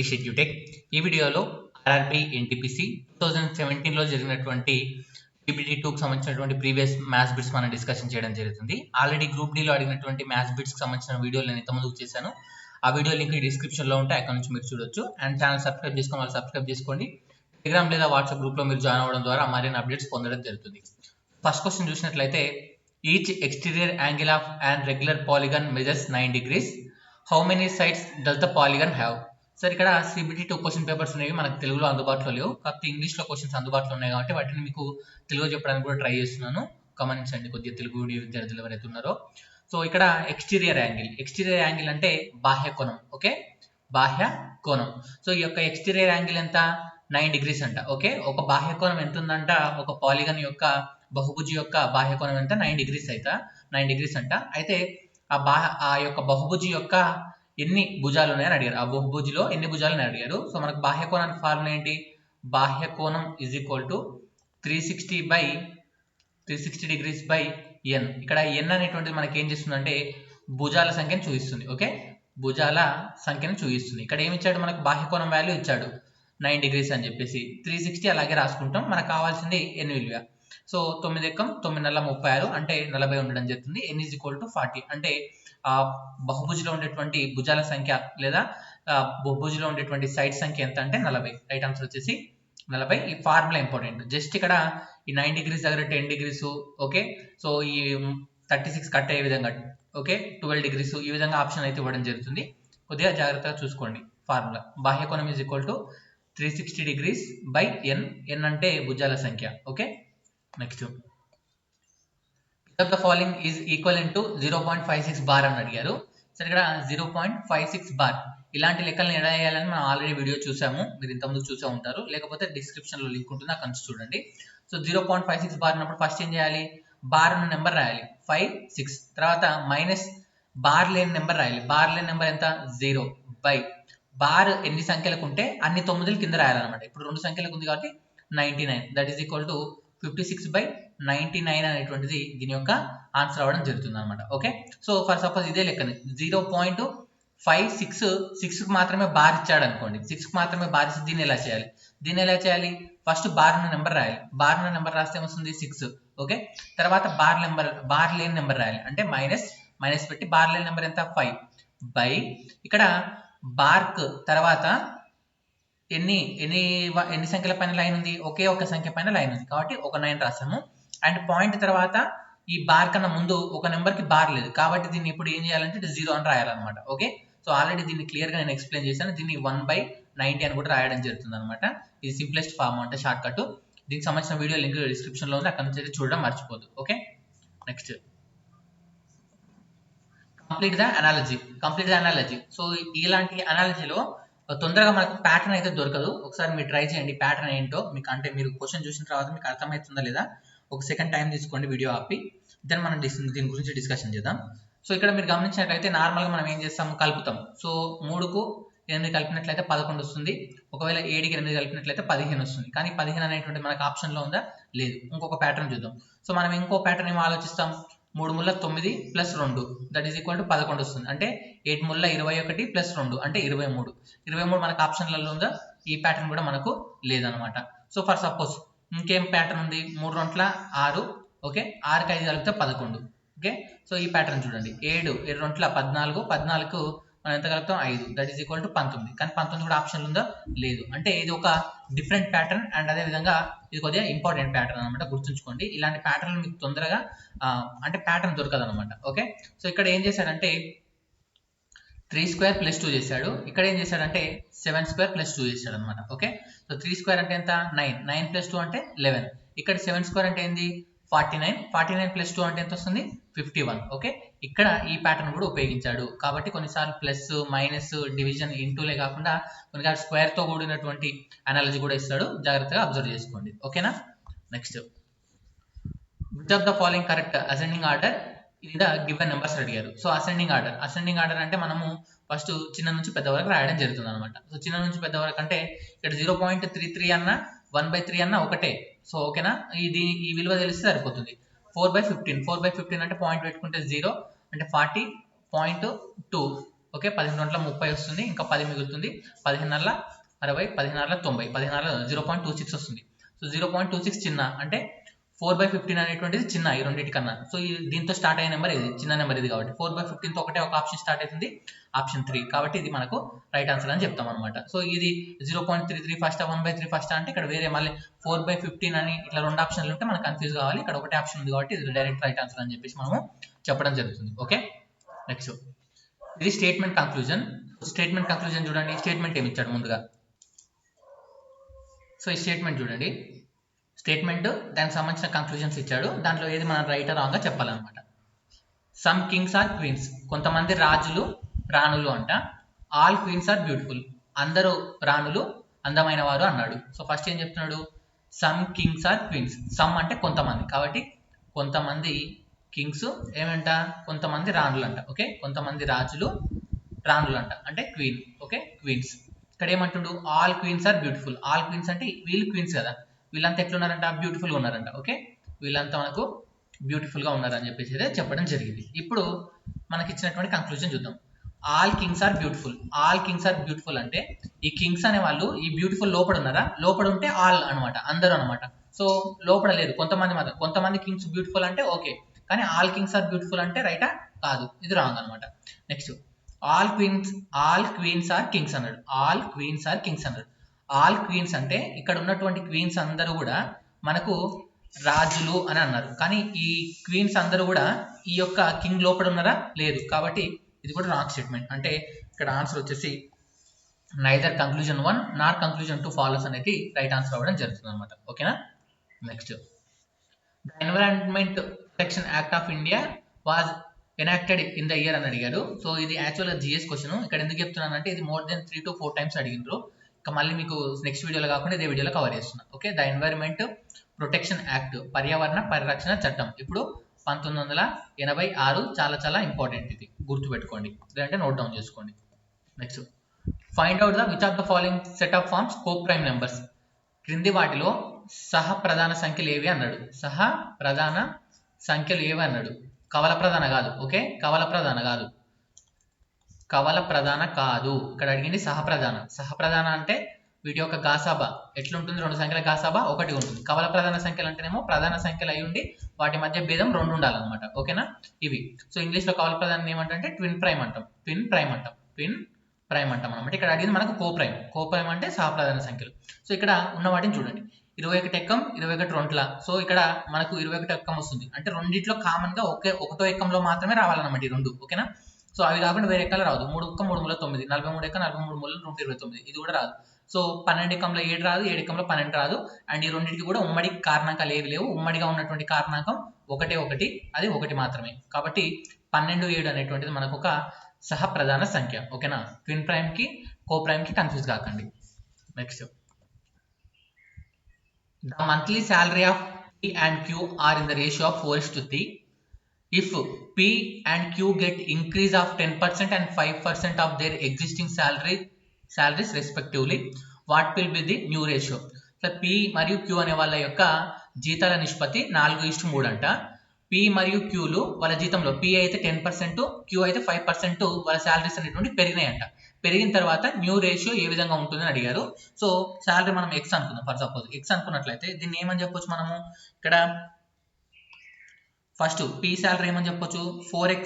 షెడ్యూటెక్ ఈ వీడియోలో RRB NTPC 2017లో జరిగినటువంటి పీపీటీ 2కి సంబంధించినటువంటి ప్రీవియస్ మ్యాథ్స్ బిట్స్ మనం డిస్కషన్ చేయడం జరుగుతుంది. ఆల్రెడీ గ్రూప్ డీలో అడిగినటువంటి మ్యాథ్స్ బిట్స్కి సంబంధించిన వీడియోలు నేను ఇంతకుముందు చేశాను. ఆ వీడియో లింక్ డిస్క్రిప్షన్లో ఉంటే అక్కడ నుంచి మీరు చూడొచ్చు. అండ్ ఛానల్ సబ్స్క్రైబ్ చేసుకుని వాళ్ళు సబ్స్క్రైబ్ చేసుకోండి. టెలిగ్రామ్ లేదా వాట్సాప్ గ్రూప్లో మీరు జాయిన్ అవ్వడం ద్వారా మరిన్ని అప్డేట్స్ పొందడం జరుగుతుంది. ఫస్ట్ క్వశ్చన్ చూసినట్లయితే each exterior angle of and regular polygon measures 9 degrees. How many sides does the polygon have? Sir ఇక్కడ సిబిటీ 2 క్వశ్చన్ పేపర్స్ అనేవి మనకు తెలుగులో అందుబాటులో లేవు, కాకపోతే ఇంగ్లీష్లో క్వశ్చన్స్ అందుబాటులో ఉన్నాయి కాబట్టి వాటిని మీకు తెలుగులో చెప్పడానికి కూడా ట్రై చేస్తున్నాను. గమనించండి కొద్దిగా తెలుగు విద్యార్థులు ఎవరైతే ఉన్నారో. సో ఇక్కడ ఎక్స్టీరియర్ యాంగిల్ అంటే బాహ్య కోణం. ఓకే, బాహ్య కోణం. సో ఈ యొక్క ఎక్స్టీరియర్ యాంగిల్ ఎంత? 9 degrees అంట. ఓకే, ఒక బాహ్య కోణం ఎంత ఉందంట? ఒక పాలిగన్ యొక్క బహుభుజి యొక్క బాహ్య కోణం ఎంత? 9 degrees అంట. అయితే ఆ యొక్క బహుభుజి యొక్క ఎన్ని భుజాలు ఉన్నాయని అడిగారు. ఆ బహుభుజిలో ఎన్ని భుజాలు అని అడిగారు. సో మనకు బాహ్య కోణానికి ఫార్ములా ఏంటి? బాహ్య కోణం is equal to 360 degrees by N. ఇక్కడ ఎన్ అనేటువంటిది మనకి ఏం చేస్తుందంటే భుజాల సంఖ్యను చూపిస్తుంది. ఓకే, భుజాల సంఖ్యను చూపిస్తుంది. ఇక్కడ ఏమి ఇచ్చాడు? మనకు బాహ్య కోణం వాల్యూ ఇచ్చాడు 9 degrees అని చెప్పేసి 360 అలాగే రాసుకుంటాం. మనకు కావాల్సింది ఎన్ విలువ. సో 9 ఎక్కం 9 36 అంటే 40 ఉండడం జరుగుతుంది. ఎన్ ఈజ్ ఈక్వల్ టు 40 అంటే ఆ బహుభుజిలో ఉండేటువంటి భుజాల సంఖ్య లేదా బహుభుజిలో ఉండేటువంటి సైడ్ సంఖ్య ఎంత అంటే 40. రైట్ ఆన్సర్ వచ్చేసి 40. ఈ ఫార్ములా ఇంపార్టెంట్. జస్ట్ ఇక్కడ ఈ 9 degrees దగ్గర 10 degrees. ఓకే, సో ఈ 36 కట్ అయ్యే విధంగా ఓకే 12 degrees ఈ విధంగా ఆప్షన్ అయితే ఇవ్వడం జరుగుతుంది. కొద్దిగా జాగ్రత్తగా చూసుకోండి. ఫార్ములా బాహ్య కోణం is equal to 360 degrees by N. N అంటే భుజాల సంఖ్య. Okay, next the following is equivalent to 0.56 bar అని అడిగారు. సరే, ఇక్కడ 0.56 బార్ ఇలాంటి లెక్కలను ఎలా వేయాలని మనం ఆల్రెడీ వీడియో చూసాము. మీరు ఇంతకుముందు చూసే ఉంటారు, లేకపోతే డిస్క్రిప్షన్లో లింక్ ఉంటుంది, అక్కడ నుంచి చూడండి. సో 0.56 బార్ ఉన్నప్పుడు ఫస్ట్ ఏం చేయాలి? బార్ ఉన్న నెంబర్ రాయాలి 5, 6. తర్వాత మైనస్ బార్ లేని నెంబర్ రాయాలి. బార్ లేని నెంబర్ ఎంత? 0 బై బార్ ఎన్ని సంఖ్యలకు ఉంటే అన్ని 9 కింద రాయాలన్నమాట. ఇప్పుడు 2 సంఖ్యలకు ఉంది కాబట్టి 99. దట్ ఈస్ ఈక్వల్ టు 56/99 అనేటువంటిది దీని యొక్క ఆన్సర్ అవ్వడం జరుగుతుంది అనమాట. ఓకే, సో ఫర్ సపోజ్ ఇదే లెక్కని 0.56 6కి మాత్రమే బార్ ఇచ్చాడు అనుకోండి. 6కి మాత్రమే బార్ ఇచ్చి దీన్ని ఎలా చేయాలి? ఫస్ట్ బార్ ఉన్న నెంబర్ రాయాలి. బార్ ఉన్న నెంబర్ రాస్తే ఏమొస్తుంది? 6. ఓకే, తర్వాత బార్ లేని నెంబర్ రాయాలి. అంటే మైనస్ పెట్టి బార్ లేని నెంబర్ ఎంత? 5 బై ఇక్కడ బార్క్ తర్వాత ఎన్ని సంఖ్యల పైన లైన్ ఉంది? ఒకే ఒక సంఖ్య పైన లైన్ ఉంది కాబట్టి ఒక 9 రాసాము. అండ్ పాయింట్ తర్వాత ఈ బార్ కన్నా ముందు ఒక నెంబర్ కి బార్ లేదు కాబట్టి దీన్ని ఇప్పుడు ఏం చేయాలంటే 0 అని రాయాలన్నమాట. ఓకే, సో ఆల్రెడీ దీన్ని క్లియర్ గా నేను ఎక్స్ప్లెయిన్ చేశాను. దీన్ని 1/90 అని కూడా రాయడం జరుగుతుంది అనమాట. ఇది సింప్లెస్ట్ ఫార్మ్ అంటే షార్ట్ కట్. దీనికి సంబంధించిన వీడియో లింక్ డిస్క్రిప్షన్ లో ఉంది, అక్కడ నుంచి చూడడం మర్చిపోదు. Okay, next complete the analogy. So ఇలాంటి అనాలజీలో తొందరగా మనకు ప్యాటర్న్ అయితే దొరకదు. ఒకసారి మీరు ట్రై చేయండి ప్యాటర్న్ ఏంటో మీకు. అంటే మీరు క్వశ్చన్ చూసిన తర్వాత మీకు అర్థమవుతుందా లేదా ఒక సెకండ్ టైం తీసుకోండి వీడియో ఆపి, దెన్ మనం దీని గురించి డిస్కషన్ చేద్దాం. సో ఇక్కడ మీరు గమనించినట్లయితే నార్మల్గా మనం ఏం చేస్తాం? కలుపుతాం. సో 3కు 8 కలిపినట్లయితే 11 వస్తుంది. ఒకవేళ 7కి 8 కలిపినట్లయితే 15 వస్తుంది. కానీ 15 అనేటువంటి మనకు ఆప్షన్లో ఉందా? లేదు. ఇంకొక ప్యాటర్న్ చూద్దాం. సో మనం ఇంకో ప్యాటర్న్ ఏమో ఆలోచిస్తాం. 3 ముళ్ళ 9 plus 2 that is equal to 11 వస్తుంది. అంటే 8 ముళ్ళ 21 ప్లస్ 2 అంటే 23 మనకు ఆప్షన్లలో ఉందా? ఈ ప్యాటర్న్ కూడా మనకు లేదనమాట. సో ఫర్ సపోజ్ ఇంకేం ప్యాటర్న్ ఉంది? 3 2 6. ఓకే, 6కి 5 కలిపితే 11. ఓకే, సో ఈ ప్యాటర్న్ చూడండి. 7 2 14, 14కు మనం ఎంత కలుపుతాం? 5 దట్ ఈస్ ఈక్వల్ టు 19. కానీ 19 కూడా ఆప్షన్ ఉందా? లేదు. అంటే ఇది ఒక డిఫరెంట్ ప్యాటర్న్ అండ్ అదే విధంగా ఇది కొద్దిగా ఇంపార్టెంట్ ప్యాటర్న్ అనమాట. గుర్తుంచుకోండి, ఇలాంటి ప్యాటర్న్ మీకు తొందరగా అంటే ప్యాటర్న్ దొరకదు అనమాట. ఓకే, సో ఇక్కడ ఏం చేశాడంటే 3² + 2 చేశాడు. ఇక్కడ ఏం చేశాడంటే 7² + 2 చేశాడు అనమాట. ఓకే, సో 3² అంటే ఎంత? 9 + 2 అంటే 11. ఇక్కడ 7² అంటే ఏంది? 49 + 2 అంటే ఎంత వస్తుంది? 51. ఓకే, ఇక్కడ ఈ ప్యాటర్న్ కూడా ఉపయోగించాడు. కాబట్టి కొన్నిసార్లు ప్లస్ మైనస్ డివిజన్ ఇంటూలే కాకుండా కొన్నిసార్లు స్క్వేర్ తో కూడినటువంటి అనాలజీ కూడా ఇస్తాడు. జాగ్రత్తగా అబ్జర్వ్ చేసుకోండి. ఓకేనా, next which of the following correct ascending order in the given numbers అడిగారు. సో అసెండింగ్ ఆర్డర్ అంటే మనము ఫస్ట్ చిన్న నుంచి పెద్ద వరకు రాయడం జరుగుతుంది అనమాట. సో చిన్న నుంచి పెద్ద వరకు అంటే ఇక్కడ 0.33 అన్న 1/3 అన్న ఒకటే. సో ఓకేనా, ఈ విలువ తెలిస్తే సరిపోతుంది. 4/15 అంటే పాయింట్ పెట్టుకుంటే 0 అంటే 40.2. ఓకే 15 వస్తుంది, ఇంకా 10 మిగులుతుంది. 15 60, 15 90, 15 0.26 వస్తుంది. సో 0.26 చిన్న అంటే 4/15 అనేటువంటిది చిన్న ఈ రెండింటి కన్నా. సో దీంతో స్టార్ట్ అయ్యే నెంబర్ ఇది చిన్న నెంబర్ ఇది కాబట్టి 4/15తో ఒకటే ఒక ఆప్షన్ స్టార్ట్ అవుతుంది, ఆప్షన్ 3. కాబట్టి ఇది మనకు రైట్ ఆన్సర్ అని చెప్తాం అనమాట. సో ఇది 0.33 ఫస్ట్ 1/3 ఫస్ట్ అంటే ఇక్కడ వేరే మళ్ళీ 4/15 అని ఇట్లా రెండు ఆప్షన్లు ఉంటే మనకు కన్ఫ్యూజ్ కావాలి. ఇక్కడ ఒకటే ఆప్షన్ ఉంది కాబట్టి ఇది డైరెక్ట్ రైట్ ఆన్సర్ అని చెప్పేసి మనము చెప్పడం జరుగుతుంది. ఓకే నెక్స్ట్ ఇది స్టేట్మెంట్ కంక్లూజన్. స్టేట్మెంట్ కంక్లూజన్ చూడండి, స్టేట్మెంట్ ఏమి ఇచ్చాడు ముందుగా. సో ఈ స్టేట్మెంట్ చూడండి, స్టేట్మెంట్ దానికి సంబంధించిన కంక్లూజన్స్ ఇచ్చాడు. దాంట్లో ఏది మనం రైట్ రాంగ్ గా చెప్పాలన్నమాట. సమ్ కింగ్స్ ఆర్ క్వీన్స్, కొంతమంది రాజులు రాణులు అంట. ఆల్ క్వీన్స్ ఆర్ బ్యూటిఫుల్, అందరూ రాణులు అందమైన వారు అన్నాడు. సో ఫస్ట్ ఏం చెప్తున్నాడు, some kings are queens. Some అంటే కొంతమంది, కాబట్టి కొంతమంది కింగ్స్ ఏమంట, కొంతమంది రాణులు అంట. ఓకే కొంతమంది రాజులు రాణులు అంట అంటే క్వీన్. Okay queens. ఇక్కడ ఏమంటుండు, all queens are beautiful. All queens అంటే వీళ్ళు క్వీన్స్ కదా, వీళ్ళంతా ఎట్లున్నారంట, బ్యూటిఫుల్ గా ఉన్నారంట. ఓకే వీళ్ళంతా మనకు బ్యూటిఫుల్ గా ఉన్నారని చెప్పేసి అయితే చెప్పడం జరిగింది. ఇప్పుడు మనకి ఇచ్చినటువంటి కంక్లూజన్ చూద్దాం. All kings are beautiful. All kings are beautiful అంటే ఈ కింగ్స్ అనే వాళ్ళు ఈ బ్యూటిఫుల్ లోపల ఉన్నారా, లోపల ఉంటే ఆల్ అనమాట, అందరూ అనమాట. సో లోపల లేదు, కొంతమంది మాత్రం. కొంతమంది కింగ్స్ బ్యూటిఫుల్ అంటే ఓకే, కానీ ఆల్ కింగ్స్ ఆర్ బ్యూటిఫుల్ అంటే రైటా కాదు, ఇది రాంగ్ అనమాట. Next all queens are kings అన్నాడు. ఆల్ క్వీన్స్ ఆర్ కింగ్స్ అన్నాడు. ఆల్ క్వీన్స్ అంటే ఇక్కడ ఉన్నటువంటి క్వీన్స్ అందరూ కూడా మనకు రాజులు అని అన్నారు, కానీ ఈ క్వీన్స్ అందరూ కూడా ఈ యొక్క కింగ్ లోపల ఉన్నారా, లేదు. కాబట్టి ఇది కూడా రాంగ్ స్టేట్మెంట్. అంటే ఇక్కడ ఆన్సర్ వచ్చేసి నైదర్ కంక్లూజన్ 1 నార్ కంక్లూజన్ 2 ఫాలోస్ అనేది రైట్ ఆన్సర్ అవ్వడం జరుగుతుంది అనమాట. ఓకేనా. Next the environment protection act of India was enacted in the year అని అడిగారు. సో ఇది యాక్చువల్గా జిఎస్ క్వశ్చన్. ఇక్కడ ఎందుకు చెప్తున్నానంటే ఇది మోర్ దెన్ 3 to 4 టైమ్స్ అడిగినారు. ఇంకా మళ్ళీ మీకు నెక్స్ట్ వీడియోలో కాకుండా ఇదే వీడియోలో కవర్ చేస్తున్నా. Okay the environment protection act, పర్యావరణ పరిరక్షణ చట్టం, ఇప్పుడు 1986. చాలా చాలా ఇంపార్టెంట్, ఇది గుర్తుపెట్టుకోండి, లేదంటే నోట్ డౌన్ చేసుకోండి. Next find out the which of the following set of forms coprime numbers. క్రింది వాటిలో సహ ప్రధాన సంఖ్యలు ఏవి అన్నాడు. సహ ప్రధాన సంఖ్యలు ఏవి అన్నాడు. కవల ప్రధాన కాదు. ఓకే కవల ప్రధాన కాదు, కవల ప్రధాన కాదు. ఇక్కడ అడిగింది సహప్రధాన. సహప్రధాన అంటే వీటి యొక్క గాసాబా ఎట్లుంటుంది, రెండు సంఖ్యల గాసాబా ఒకటి ఉంటుంది. కవల ప్రధాన సంఖ్యలు అంటేనేమో ప్రధాన సంఖ్యలు అయి ఉండి వాటి మధ్య భేదం 2 ఉండాలన్నమాట. ఓకేనా ఇవి. సో ఇంగ్లీష్ లో కవల ప్రధానం ఏమంటే ట్విన్ ప్రైమ్ అంటాం. ట్విన్ ప్రైమ్ అంటాం అనమాట. ఇక్కడ అడిగింది మనకు కో ప్రైమ్ అంటే సహప్రధాన సంఖ్యలు. సో ఇక్కడ ఉన్న వాటిని చూడండి, 21 ఎక్కం 21 రొంట్ల. సో ఇక్కడ మనకు 21 ఎక్కం వస్తుంది, అంటే రెండిట్లో కామన్ గా ఒకటో ఎక్కంలో మాత్రమే రావాలన్నమాట ఈ రెండు. ఓకేనా. సో అవి కాకుండా వేరే ఎక్కలు రాదు. 3 ఎక్కం 3 మూల 9, 43 ఎక్కం 43 మూల 129, ఇది కూడా రాదు. సో 12 ఎక్కంలో 7 రాదు, 7 ఎక్కంలో 12 రాదు. అండ్ ఈ రెండింటికి కూడా ఉమ్మడి కారణాంకాలు ఏవి లేవు. ఉమ్మడిగా ఉన్నటువంటి కారణాంకం ఒకటి, అది ఒకటి మాత్రమే. కాబట్టి 12, 7 అనేటువంటిది మనకు ఒక సహప్రధాన సంఖ్య. ఓకేనా. ట్విన్ ప్రైమ్ కి కో ప్రైమ్ కి కన్ఫ్యూజ్ కాకండి. Next the monthly salary of P and Q are in the ratio of 4:3. If P and Q get increase of 10% and 5% of their existing salaries respectively, what will be the new ratio? So P మరియు Q అనే వాళ్ళ యొక్క జీతాల నిష్పత్తి 4:3 అంట. P మరియు Qలు వాళ్ళ జీతంలో P అయితే 10%, Q అయితే 5% వాళ్ళ శాలరీస్ అనేటువంటి పెరిగినాయంట. పెరిగిన తర్వాత న్యూ రేషియో ఏ విధంగా ఉంటుందని అడిగారు. సో శాలరీ మనం X అనుకుందాం. ఫర్ సపోజ్ X అనుకున్నట్లయితే దీన్ని ఏమని చెప్పొచ్చు మనము, ఇక్కడ ఫస్ట్ P శాలరీ ఏమని చెప్పొచ్చు 4X.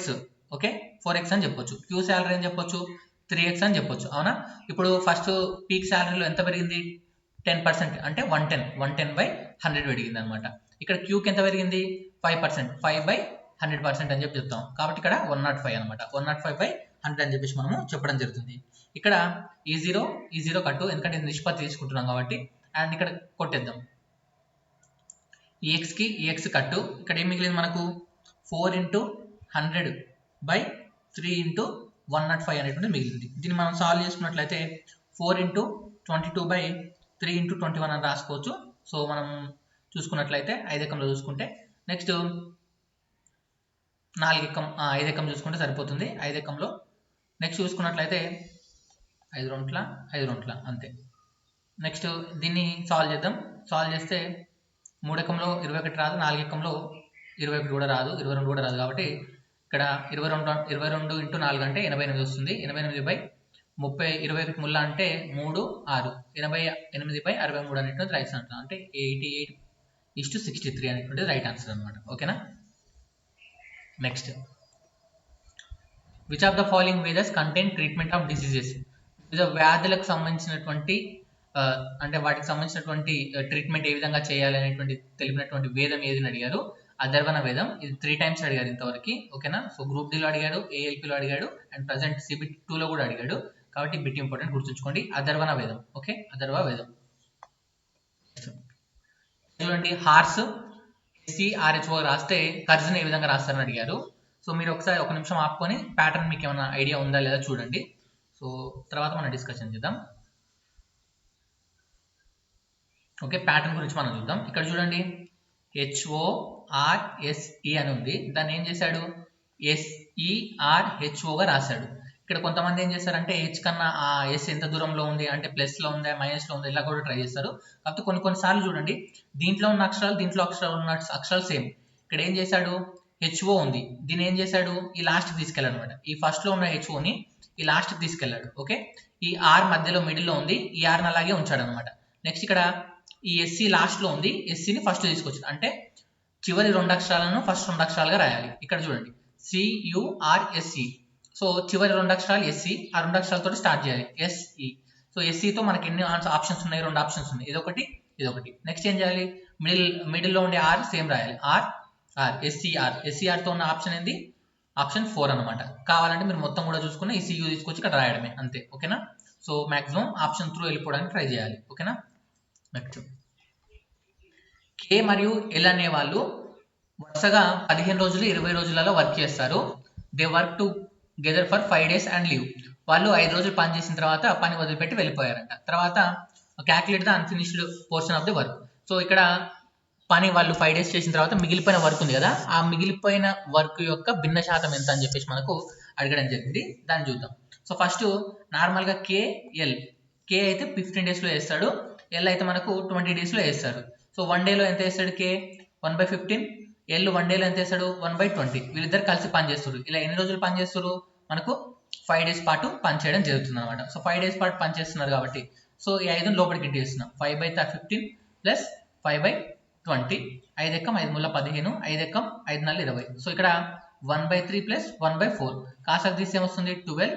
ఓకే 4X అని చెప్పొచ్చు. Q శాలరీ అని చెప్పొచ్చు 3X అని చెప్పొచ్చు. అవునా. ఇప్పుడు ఫస్ట్ P శాలరీలో ఎంత పెరిగింది 10%, అంటే 110/100 పెరిగింది అనమాట. ఇక్కడ Qకి ఎంత పెరిగింది 5%, 5/100% అని చెప్పి చెప్తాం. కాబట్టి ఇక్కడ 105 అనమాట. 105/100 అని చెప్పేసి మనము చెప్పడం జరుగుతుంది. ఇక్కడ ఈ జీరో కట్టు, ఎందుకంటే నిష్పత్తి తీసుకుంటున్నాం కాబట్టి. అండ్ ఇక్కడ కొట్టేద్దాం, ఈ ఎక్స్కి ఈ ఎక్స్ కట్టు. ఇక్కడ ఏం మిగిలింది మనకు 4 × 100/3 × 105 అనేటువంటి మిగిలింది. దీన్ని మనం సాల్వ్ చేసుకున్నట్లయితే 4 × 22/3 × 21 అని రాసుకోవచ్చు. సో మనం చూసుకున్నట్లయితే 5 ఎక్కంలో చూసుకుంటే, నెక్స్ట్ 4 ఎక్కం 5 ఎక్కం చూసుకుంటే సరిపోతుంది. 5 ఎక్కంలో నెక్స్ట్ చూసుకున్నట్లయితే 5 రొంట్ల అంతే. నెక్స్ట్ దీన్ని సాల్వ్ చేద్దాం. సాల్వ్ చేస్తే 3 ఎక్కంలో 21 రాదు, 4 ఎక్కంలో 21 కూడా రాదు, 22 కూడా రాదు. కాబట్టి ఇక్కడ 22 ఇంటూ 4 అంటే 88 వస్తుంది. 88/30 20కి ముల్లా అంటే 3 6 88/63 అనేటువంటిది రైట్ ఆన్సర్. అంటే 88:63 అనేటువంటిది రైట్ ఆన్సర్ అనమాట. ఓకేనా. Next, which of the following Vedas contain treatment of diseases? వివిధ వ్యాధులకు సంబంధించినటువంటి అంటే వాటికి సంబంధించినటువంటి ట్రీట్మెంట్ ఏ విధంగా చేయాలి అనేటువంటి తెలిపినటువంటి వేదం ఏది అని అడిగారు. అథర్వణ వేదం. ఇది 3 times అడిగారు ఇంతవరకు. ఓకేనా. సో గ్రూప్ డిలో అడిగాడు, ఏఎల్పిలో అడిగాడు, అండ్ ప్రజెంట్ సిబిట్ 2లో కూడా అడిగాడు. కాబట్టి బిట్ ఇంపార్టెంట్, గుర్తుంచుకోండి. అథర్వణ వేదం. ఓకే, అథర్వ వేదం. చూడండి, హార్స్ SCRHO రాస్తే కర్జన్ ఏ విధంగా రాస్తారని అడిగారు. సో మీరు ఒకసారి ఒక నిమిషం ఆపుకొని ప్యాటర్న్ మీకు ఏమైనా ఐడియా ఉందా లేదా చూడండి. సో తర్వాత మనం డిస్కషన్ చేద్దాం. ఓకే, ప్యాటర్న్ గురించి మనం చూద్దాం. ఇక్కడ చూడండి, HORSE అని ఉంది. దాన్ని ఏం చేశాడు, SERHOగా రాశాడు. ఇక్కడ కొంతమంది ఏం చేస్తారంటే హెచ్ కన్నా ఆ ఎస్ ఎంత దూరంలో ఉంది అంటే ప్లస్లో ఉందా మైనస్లో ఉందా ఇలా కూడా ట్రై చేస్తారు. కాకపోతే కొన్నిసార్లు చూడండి, దీంట్లో ఉన్న అక్షరాలు దీంట్లో ఉన్న అక్షరాలు సేమ్. ఇక్కడ ఏం చేశాడు, HO ఉంది, దీన్ని ఏం చేశాడు ఈ లాస్ట్కి తీసుకెళ్ళాడు అనమాట. ఈ ఫస్ట్లో ఉన్న HOని ఈ లాస్ట్కి తీసుకెళ్ళాడు. ఓకే, ఈ ఆర్ మధ్యలో మిడిల్లో ఉంది, ఈ ఆర్ని అలాగే ఉంచాడు అనమాట. నెక్స్ట్ ఇక్కడ ఈ SC లాస్ట్లో ఉంది, SCని ఫస్ట్ తీసుకొచ్చాడు. అంటే చివరి 2 అక్షరాలను ఫస్ట్ 2 అక్షరాలుగా రాయాలి. ఇక్కడ చూడండి, CURSE. సో చివరి 2 అక్షరాలు SC, ఆ 2 అక్షరాలతో స్టార్ట్ చేయాలి, SE. సో SEతో మనకి ఎన్ని ఆప్షన్స్ ఉన్నాయి, 2 ఆప్షన్స్ ఉన్నాయి, ఇదొకటి ఇదొకటి. నెక్స్ట్ ఏం చేయాలి, మిడిల్లో ఉండే ఆర్ సేమ్ రాయాలి, SCR తో ఉన్న ఆప్షన్ ఏంది, ఆప్షన్ 4 అనమాట. కావాలంటే మీరు మొత్తం కూడా చూసుకుని ఈ CU తీసుకొచ్చి ఇక్కడ రాయడమే అంతే. ఓకేనా. సో మాక్సిమం ఆప్షన్ త్రూ వెళ్ళిపోవడానికి ట్రై చేయాలి. ఓకేనా. నెక్స్ట్, K మరియు L అనే వాళ్ళు వరుసగా 15 రోజులు 20 రోజులలో వర్క్ చేస్తారు. They work together for 5 days and leave. వాళ్ళు 5 రోజులు పని చేసిన తర్వాత పని వదిలిపెట్టి వెళ్ళిపోయారంట. తర్వాత calculate the unfinished portion of the work. So ఇక్కడ పని వాళ్ళు 5 days చేసిన తర్వాత మిగిలిపోయిన వర్క్ ఉంది కదా, ఆ మిగిలిపోయిన వర్క్ యొక్క భిన్న శాతం ఎంత అని చెప్పేసి మనకు అడగడం జరిగింది. దాన్ని చూద్దాం. సో ఫస్ట్ నార్మల్గా KL, K అయితే 15 daysలో వేస్తాడు, L అయితే మనకు 20 daysలో వేస్తాడు. సో 1 dayలో ఎంత వేస్తాడు, K 1/15, L 1 dayలో ఎంత వేస్తాడు 1/20. వీళ్ళిద్దరు కలిసి పని చేస్తారు. ఇలా ఎన్ని రోజులు పని చేస్తారు, మనకు 5 days పాటు పని చేయడం జరుగుతుంది అనమాట. సో 5 days పాటు పని చేస్తున్నారు కాబట్టి సో ఈ 5 లోపలికి ఇంటిస్తున్నాం. 5/15 ప్లస్ 5/20, 5 ఎక్కం 5 ముళ్ళ 15, 5 ఎక్కం 5 4 20. సో ఇక్కడ 1/3 ప్లస్ 1/4 కాసాకు తీసి ఏమొస్తుంది 12,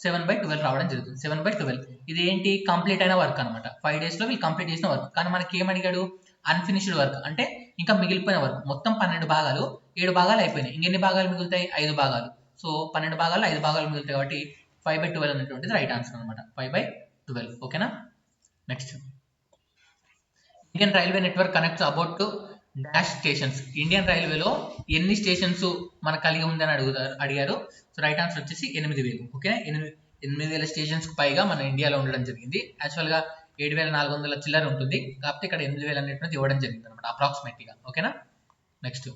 7/12 రావడం జరుగుతుంది. 7/12 ఇది ఏంటి, కంప్లీట్ అయిన వర్క్ అనమాట. 5 daysలో వీళ్ళు కంప్లీట్ చేసిన వర్క్. కానీ మనకి ఏమడిగాడు, అన్ఫినిష్డ్ వర్క్ అంటే ఇంకా మిగిలిపోయిన వర్క్. మొత్తం 12 భాగాలు, 7 భాగాలు అయిపోయినాయి. ఇంకెన్ని భాగాలు మిగులుతాయి, 5 భాగాలు. సో 12 భాగాలు 5 భాగాలు మిగులుతాయి కాబట్టి 5/12 అనేటువంటిది రైట్ ఆన్సర్ అనమాట. 5/12. ఓకేనా. Next, Indian railway network connects about to dash stations. Indian రైల్వేలో ఎన్ని స్టేషన్స్ మనకు కలిగి ఉందని అడిగారు. సో రైట్ ఆన్సర్ వచ్చేసి 8,000. ఓకే, 8,000 స్టేషన్స్కి పైగా మన ఇండియాలో ఉండడం జరిగింది. యాక్చువల్గా 7,400 చిల్లర ఉంటుంది, కాకపోతే ఇక్కడ 8,000 అనేటువంటిది ఇవ్వడం జరిగింది అనమాట అప్రాక్సిమేట్గా. ఓకేనా. Next,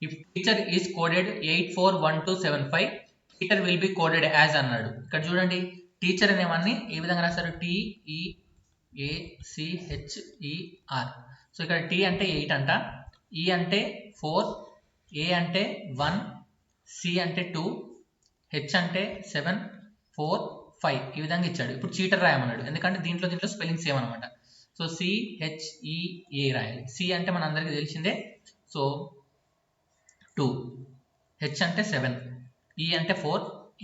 if teacher is coded 841275 teacher will be coded as అన్నాడు. ఇక్కడ చూడండి, టీచర్ అనేవాన్ని ఏ విధంగా రాస్తారు, TEACHER. సో ఇక్కడ T అంటే 8 అంట, E అంటే 4, A అంటే 1, C అంటే 2, H అంటే 7, 4, 5 ఈ విధంగా ఇచ్చాడు. ఇప్పుడు చీటర్ రాయమన్నాడు, ఎందుకంటే దీంట్లో స్పెల్లింగ్ సేమ్ అనమాట. సో CHEA రాయాలి. C అంటే మన అందరికీ తెలిసిందే, సో 2, H అంటే 7, E అంటే 4,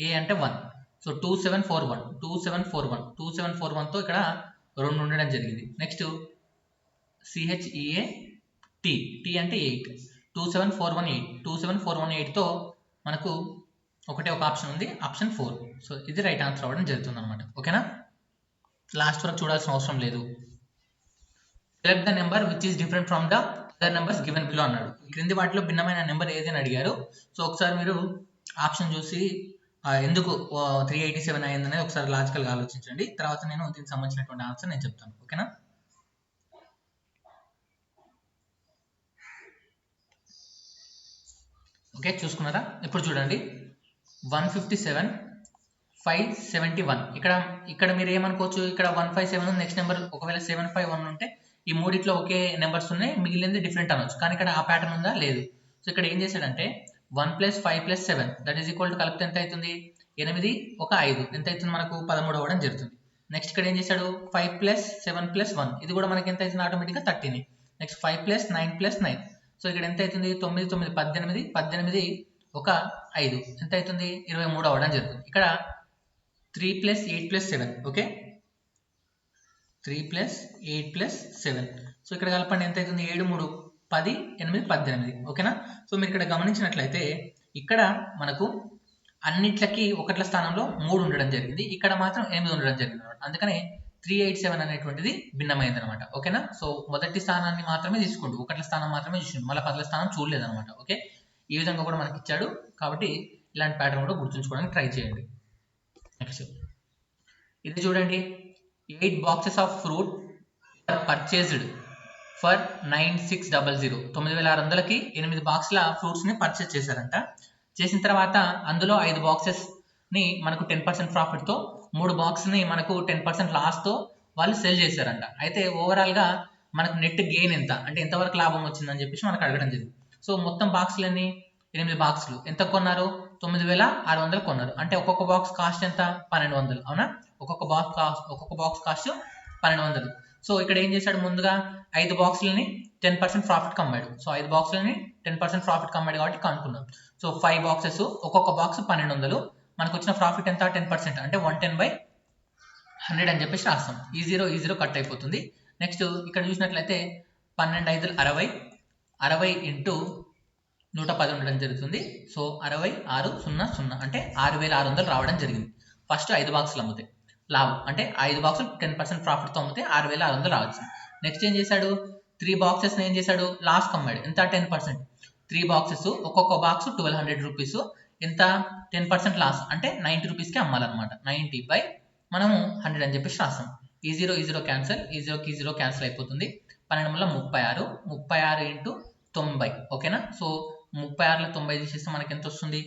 A అంటే 1. సో 2741, 2741, 2741తో ఇక్కడ 2 ఉండడం జరిగింది. నెక్స్ట్ CHEA T అంటే 8, 27418, 27418తో మనకు ఒకటే ఒక ఆప్షన్ ఉంది, ఆప్షన్ 4. సో ఇది రైట్ ఆన్సర్ అవ్వడం జరుగుతుంది అనమాట. ఓకేనా. లాస్ట్ వరకు చూడాల్సిన అవసరం లేదు. Select the number which is different from the other numbers given below అన్నాడు. క్రింది వాటిలో భిన్నమైన నెంబర్ ఏది అని అడిగారు. సో ఒకసారి మీరు ఆప్షన్ చూసి ఎందుకు 387 అయింది అనేది ఒకసారి లాజికల్గా ఆలోచించండి. తర్వాత నేను దీనికి సంబంధించినటువంటి ఆన్సర్ నేను చెప్తాను. ఓకేనా. ఓకే, చూసుకున్నారా. ఇప్పుడు చూడండి, 157, 571. ఇక్కడ మీరు ఏమనుకోవచ్చు, ఇక్కడ 157 నెక్స్ట్ నెంబర్ ఒకవేళ 751 ఉంటే ఈ మూడిట్లో ఒకే నెంబర్స్ ఉన్నాయి, మిగిలింది డిఫరెంట్ అనొచ్చు. కానీ ఇక్కడ ఆ ప్యాటర్న్ ఉందా, లేదు. సో ఇక్కడ ఏం చేశాడంటే 1 + 5 + 7 దట్ ఈస్ ఈక్వల్ టు కలిపితే ఎంత అవుతుంది 8 ఒక 5 ఎంత అవుతుంది మనకు 13 అవ్వడం జరుగుతుంది. నెక్స్ట్ ఇక్కడ ఏం చేశాడు 5 + 7 + 1 ఇది కూడా మనకి ఎంత అవుతుంది ఆటోమేటిక్గా 13. నెక్స్ట్ 5 + 9 + 9 సో ఇక్కడ ఎంత అవుతుంది 9 9 18 18 ఒక 5 ఎంత అవుతుంది 23 అవ్వడం జరుగుతుంది. ఇక్కడ 3 + 8 + 7 ఓకే 3 + 8 + 7 సో ఇక్కడ కలపండి ఎంత అవుతుంది 7 3 10 8 18 ఓకేనా. సో మీరు ఇక్కడ గమనించినట్లయితే ఇక్కడ మనకు అన్నిట్లకి ఒకట్ల స్థానంలో 3 ఉండడం జరిగింది, ఇక్కడ మాత్రం 8 ఉండడం జరిగింది అనమాట. అందుకనే 387 అనేటువంటిది భిన్నమైంది అనమాట ఓకేనా. సో మొదటి స్థానాన్ని మాత్రమే తీసుకోండి, ఒకట్ల స్థానం మాత్రమే చూసుకోండి, మళ్ళీ 10ల స్థానం చూడలేదు అనమాట ఓకే. ఈ విధంగా కూడా మనకి ఇచ్చాడు కాబట్టి ఇలాంటి ప్యాటర్న్ కూడా గుర్తుంచుకోవడానికి ట్రై చేయండి. నెక్స్ట్ ఇది చూడండి 8 boxes of fruit are purchased for 9600 9600కి 8 బాక్సుల ఫ్రూట్స్ని పర్చేస్ చేశారంట. చేసిన తర్వాత అందులో 5 బాక్సెస్ని మనకు 10% ప్రాఫిట్తో 3 బాక్స్ని మనకు 10% లాస్తో వాళ్ళు సెల్ చేశారంట. అయితే ఓవరాల్గా మనకు నెట్ గెయిన్ ఎంత అంటే ఎంతవరకు లాభం వచ్చిందని చెప్పేసి మనకు అడగడం జరిగింది. సో మొత్తం బాక్సులన్నీ 8 బాక్సులు ఎంత కొన్నారు 9600 కొన్నారు, అంటే ఒక్కొక్క బాక్స్ కాస్ట్ ఎంత 1200 అవునా. ఒక్కొక్క బాక్స్ కాస్ట్ 1200. సో ఇక్కడ ఏం చేశాడు ముందుగా 5 బాక్సులని 10% ప్రాఫిట్ అమ్మాడు. సో 5 బాక్సులని 10% ప్రాఫిట్ అమ్మాడు కాబట్టి కనుక్కున్నాం. సో 5 బాక్సెస్ ఒక్కొక్క బాక్స్ 1200 మనకు వచ్చిన ప్రాఫిట్ ఎంత 10% అంటే 110/100 అని చెప్పేసి రాస్తాం. ఈ జీరో కట్ అయిపోతుంది. నెక్స్ట్ ఇక్కడ చూసినట్లయితే 12 5 60 60 ఇంటూ 110 ఉండడం జరుగుతుంది. సో 66 0 0 అంటే 6600 రావడం జరిగింది. ఫస్ట్ 5 బాక్సులు అమ్మితే లాభం అంటే 5 బాక్సులు 10% ప్రాఫిట్తో అమ్మితే 6600 రావచ్చు. నెక్స్ట్ ఏం చేశాడు 3 బాక్సెస్ని ఏం చేశాడు లాస్కి అమ్మాడు ఎంత 10%. 3 బాక్సెస్ ఒక్కొక్క బాక్స్ 1200 రూపీస్ ఎంత 10% లాస్ అంటే 90 రూపీస్కి అమ్మాలన్నమాట. 90 మనము 100 అని చెప్పేసి రాస్తాం. ఈ జీరో క్యాన్సల్, ఈ జీరో క్యాన్సల్ అయిపోతుంది. 12 36 36 ఇంటూ 90 ఓకేనా. సో 36లో 90 తీసేస్తే మనకి ఎంత వస్తుంది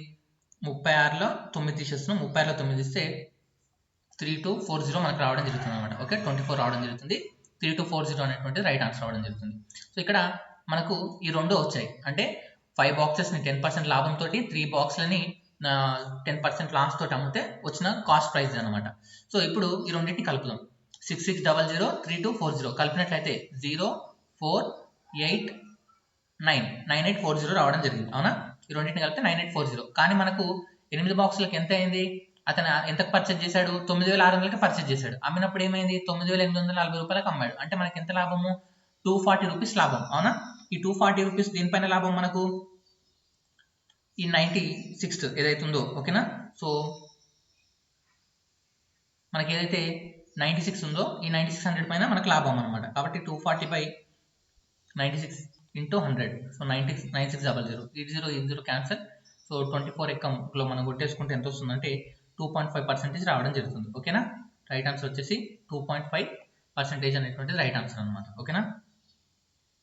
36లో 9 తీసేస్తున్నాం, 36లో 9 తీస్తే 3240 మనకు రావడం జరుగుతుంది అనమాట ఓకే. 24 రావడం జరుగుతుంది. 3240 అనేటువంటి రైట్ ఆన్సర్ రావడం జరుగుతుంది. సో ఇక్కడ మనకు ఈ రెండు వచ్చాయి అంటే 5 బాక్సెస్ని 10% లాభంతో 3 బాక్స్లని 10% లాస్ తోటి అమ్మితే వచ్చిన కాస్ట్ ప్రైస్ అనమాట. సో ఇప్పుడు ఈ రెండింటిని కలుపుదాం. 6600 3240 కలిపినట్లయితే 9840 రావడం జరిగింది అవునా. ఈ రెండింటిని కలిపితే 9840. కానీ మనకు 8 బాక్సులకు ఎంత అయింది అతను ఎంతకు పర్చేజ్ చేశాడు 9600కి పర్చేజ్ చేశాడు. అమ్మినప్పుడు ఏమైంది 9840 రూపాయలకు అమ్మాడు, అంటే మనకి ఎంత లాభము 240 రూపీస్ లాభం అవునా. ఈ 240 రూపీస్ దీనిపైన లాభం మనకు ఈ 96 ఏదైతే ఉందో ఓకేనా. సో మనకి ఏదైతే 96 ఉందో ఈ 9600 పైన మనకు లాభం అనమాట. కాబట్టి 240/96 ఇంటూ 100 సో 9600 ఈ జీరో క్యాన్సల్. సో 24 ఎక్కంలో మనం కొట్టేసుకుంటే ఎంత వస్తుందంటే 2.5% రావడం జరుగుతుంది ఓకేనా. రైట్ ఆన్సర్ వచ్చేసి 2.5% అనేటువంటిది రైట్ ఆన్సర్ అనమాట ఓకేనా.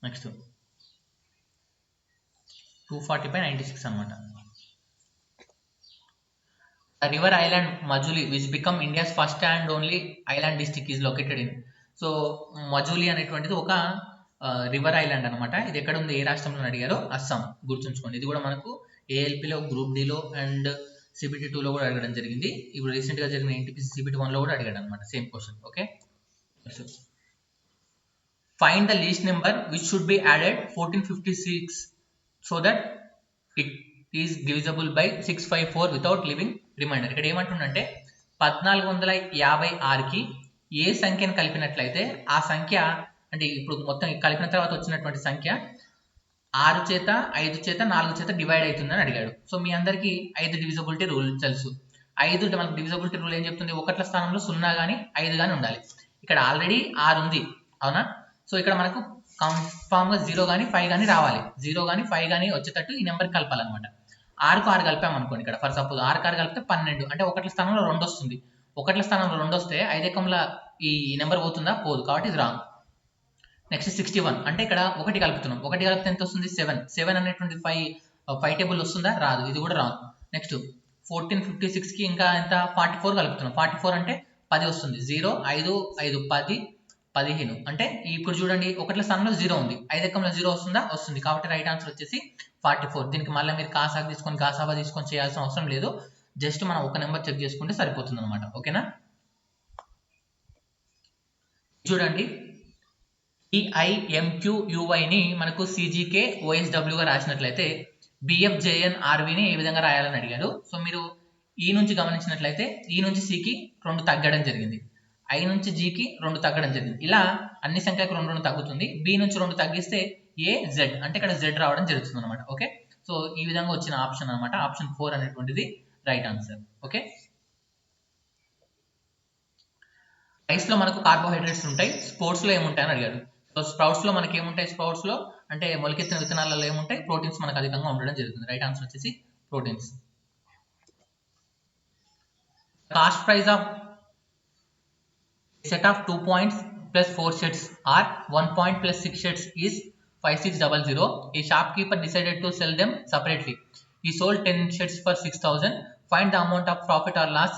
నెక్స్ట్ 240/96 అనమాట. River island Majuli which become India's first and only island district is located in. So Majuli అనేటువంటిది ఒక రివర్ ఐలాండ్ అనమాట. ఇది ఎక్కడ ఉంది ఏ రాష్ట్రంలో అడిగారో అస్సాం గుర్తుంచుకోండి. ఇది కూడా మనకు ఏఎల్పిలో గ్రూప్ డిలో అండ్ సిబిటి 2లో కూడా అడగడం జరిగింది. ఇప్పుడు రీసెంట్గా జరిగిన ఎన్టీపీసీ సిబిటి 1లో కూడా అడిగాడు అనమాట same question okay. Find the least number which should be added 1456 so that it is divisible by 654 without leaving remainder. ఇక్కడ ఏమంటుందంటే 1456కి ఏ సంఖ్యను కలిపినట్లయితే ఆ సంఖ్య అంటే ఇప్పుడు మొత్తం కలిపిన తర్వాత వచ్చినటువంటి సంఖ్య 6 చేత 5 చేత 4 చేత డివైడ్ అవుతుందని అడిగాడు. సో మీ అందరికీ 5 డివిజబిలిటీ రూల్ తెలుసు. 5 మనకు డివిజబిలిటీ రూల్ ఏం చెప్తుంది ఒకట్ల స్థానంలో 0 కానీ 5 కానీ ఉండాలి. ఇక్కడ ఆల్రెడీ 6 ఉంది అవునా. సో ఇక్కడ మనకు కన్ఫామ్గా 0 కానీ 5 కానీ రావాలి. 0 కానీ 5 కానీ వచ్చేటట్టు ఈ నెంబర్కి కలపాలన్నమాట. 6కు 6 కలిపాం అనుకోండి ఇక్కడ ఫర్ సపోజ్ 6కు 6 కలిపితే 12 అంటే ఒకట్ల స్థానంలో 2 వస్తుంది. ఒకట్ల స్థానంలో 2 వస్తే 5 ఎకంలో ఈ నెంబర్ పోతుందా పోదు కాబట్టి ఇది రాంగ్. నెక్స్ట్ 61 అంటే ఇక్కడ 1 కలుపుతున్నాం. 1 కలిపితే ఎంత వస్తుంది 7 అనేటువంటి 5 టేబుల్ వస్తుందా రాదు, ఇది కూడా రాంగ్. నెక్స్ట్ 1456కి ఇంకా ఎంత 44 కలుపుతున్నాం. 44 అంటే 10 వస్తుంది. 0 5 5 10 15 అంటే ఇప్పుడు చూడండి ఒకట్ల స్థానంలో 0 ఉంది, 5 ఎక్కంలో 0 వస్తుందా, వస్తుంది. కాబట్టి రైట్ ఆన్సర్ వచ్చేసి 44. దీనికి మళ్ళీ మీరు కాసాకు తీసుకొని కాసాబా తీసుకొని చేయాల్సిన అవసరం లేదు, జస్ట్ మనం ఒక నెంబర్ చెక్ చేసుకుంటే సరిపోతుంది అనమాట. ఓకేనా. చూడండి ఈఐఎంక్యూయువైని మనకు సిజికే ఓఎస్డబ్ల్యూగా రాసినట్లయితే బిఎఫ్జేఎన్ ఆర్విని ఏ విధంగా రాయాలని అడిగారు. సో మీరు ఈ నుంచి గమనించినట్లయితే ఈ నుంచి సికి 2 తగ్గడం జరిగింది, ఐ నుంచి జీకి 2 తగ్గడం జరిగింది. ఇలా అన్ని సంఖ్యలకు 2 తగ్గుతుంది. బి నుంచి 2 తగ్గిస్తే ఏ జెడ్ అంటే ఇక్కడ జెడ్ రావడం జరుగుతుంది అనమాట. ఓకే, సో ఈ విధంగా వచ్చిన ఆప్షన్ అనమాట, ఆప్షన్ 4 అనేటువంటిది రైట్ ఆన్సర్. ఓకే, రైస్ లో మనకు కార్బోహైడ్రేట్స్ ఉంటాయి, స్పోర్ట్స్ లో ఏముంటాయని అడిగారు. సో స్ప్రౌట్స్ లో మనకి ఏముంటాయి, స్ప్రౌట్స్ లో అంటే మొలకెత్తిన విత్తనాలలో ఏముంటాయి, ప్రోటీన్స్ మనకు అధికంగా ఉండడం జరుగుతుంది. రైట్ ఆన్సర్ వచ్చేసి proteins. Cost price of set of 2 points plus 4 sets or 1 point plus 6 sets is 5600. A shopkeeper decided to sell them separately. He sold 10 sets for 6000. Find the amount of profit or loss